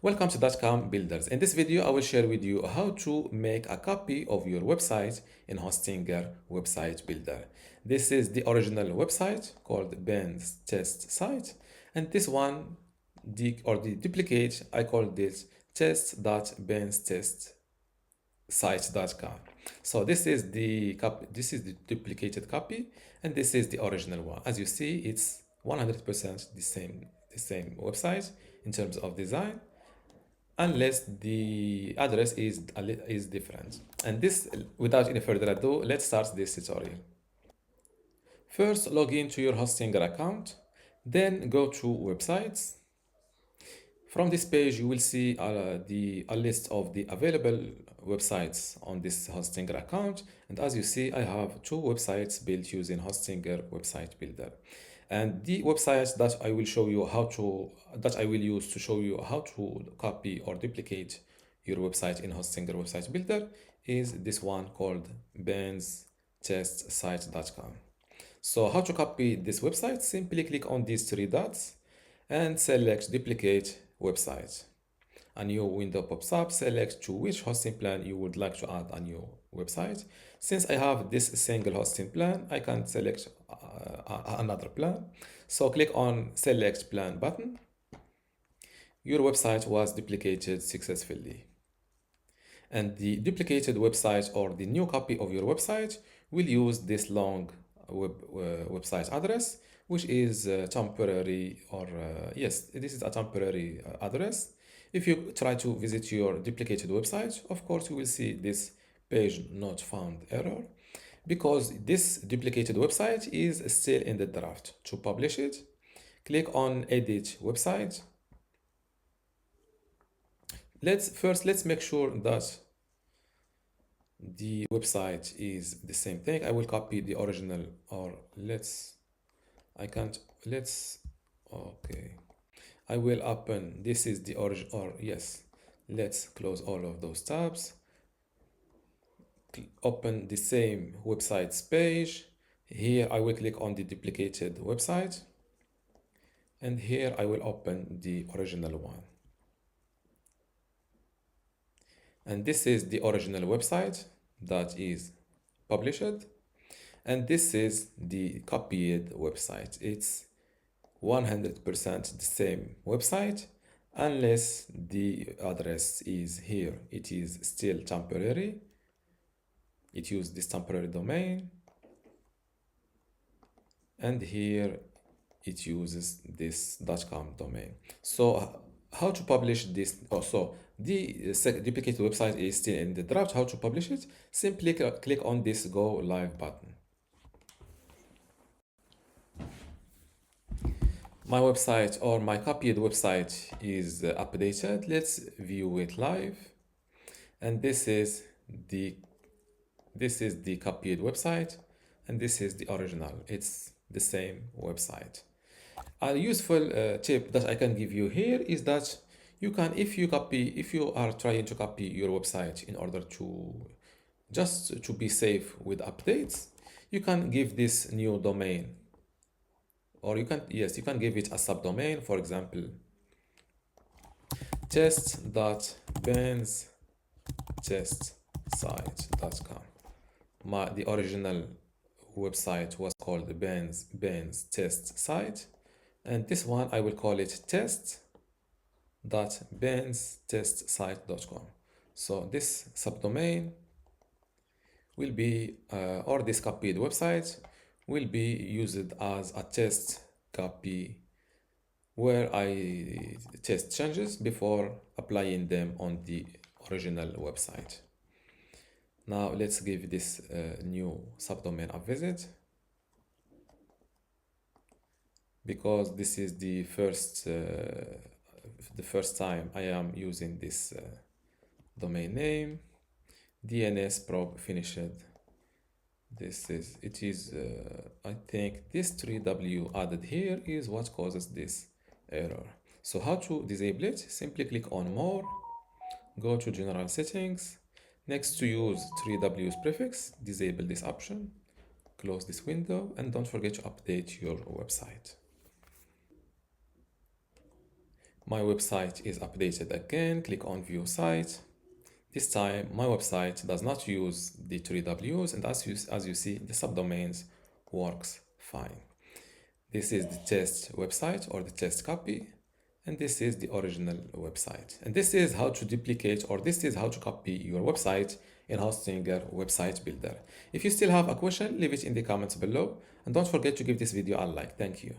Welcome to dotcom.builders. In this video, I will share with you how to make a copy of your website in Hostinger Website Builder. This is the original website called Ben's Test Site, and this one, the duplicate, I call this test.benstestsite.com. So this is the copy, this is the duplicated copy, and this is the original one. As you see, it's 100% the same website in terms of design, unless the address is different. And this, without any further ado, let's start this tutorial. First, log into your Hostinger account, then go to websites. From this page, you will see a list of the available websites on this Hostinger account. And as you see, I have two websites built using Hostinger Website Builder. And the websites that I will use to show you how to copy or duplicate your website in Hostinger Website Builder is this one called benstestsite.com. So how to copy this website? Simply click on these three dots and select duplicate website. A new window pops up. Select to which hosting plan you would like to add a new website. Since I have this single hosting plan, I can select another plan. So click on select plan button. Your website was duplicated successfully. And the duplicated website or the new copy of your website will use this long website address, which is temporary, or yes, this is a temporary address. If you try to visit your duplicated website, of course, you will see this page not found error, because this duplicated website is still in the draft. To publish it, click on edit website. Let's make sure that the website is the same thing. I will copy the original, or okay. I will open, this is the origin, or yes, let's close all of those tabs. Open the same websites page. Here I will click on the duplicated website, and here I will open the original one. And this is the original website that is published, and this is the copied website. It's 100% the same website, unless the address is here. It is still temporary. It uses this temporary domain, and here it uses this .com domain. So how to publish this? Also, the duplicated website is still in the draft. How to publish it? Simply click on this Go Live button. My website, or my copied website, is updated. Let's view it live. And this is the copied website, and this is the original. It's the same website. A useful tip that I can give you here is that you can, if you are trying to copy your website in order to just to be safe with updates, you can give this new domain, or you can give it a subdomain. For example, test.benstestsite.com. The original website was called Ben's Test Site, and this one I will call it test.benstestsite.com. So this subdomain will be, or this copied website will be used as a test copy, where I test changes before applying them on the original website. Now let's give this new subdomain a visit, because this is the first time I am using this domain name. DNS probe finished. I think this 3W added here is what causes this error. So how to disable it? Simply click on More, go to General Settings. Next to use 3W's prefix, disable this option, close this window, and don't forget to update your website. My website is updated again. Click on view site. This time my website does not use the 3Ws, and as you see, the subdomains works fine. This is the test website or the test copy, and this is the original website. And this is how to duplicate, or this is how to copy your website in Hostinger Website Builder. If you still have a question, leave it in the comments below, and don't forget to give this video a like. Thank you.